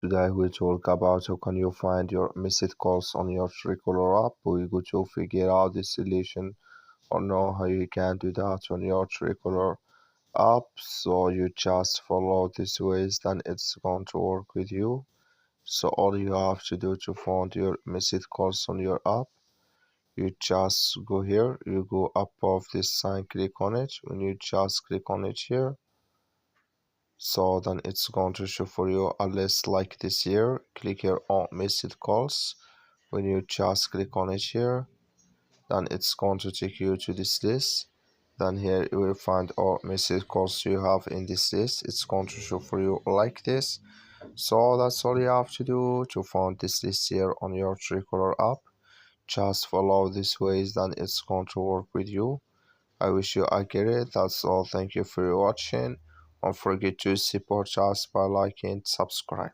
Today we talk about how can you find your missed calls on your Truecaller app. We go to figure out the solution or know how you can do that on your Truecaller app. So you just follow these ways, then it's going to work with you. So all you have to do to find your missed calls on your app, you just go here, you go above this sign, click on it. When you just click on it here, so then it's going to show for you a list like this here. Click here on missed calls. When you just click on it here, then it's going to take you to this list. Then here you will find all missed calls you have in this list. It's going to show for you like this. So that's all you have to do to find this list here on your Truecaller app. Just follow these ways, then it's going to work with you. I wish you a great. That's all. Thank you for watching. Don't forget to support us by liking and subscribe.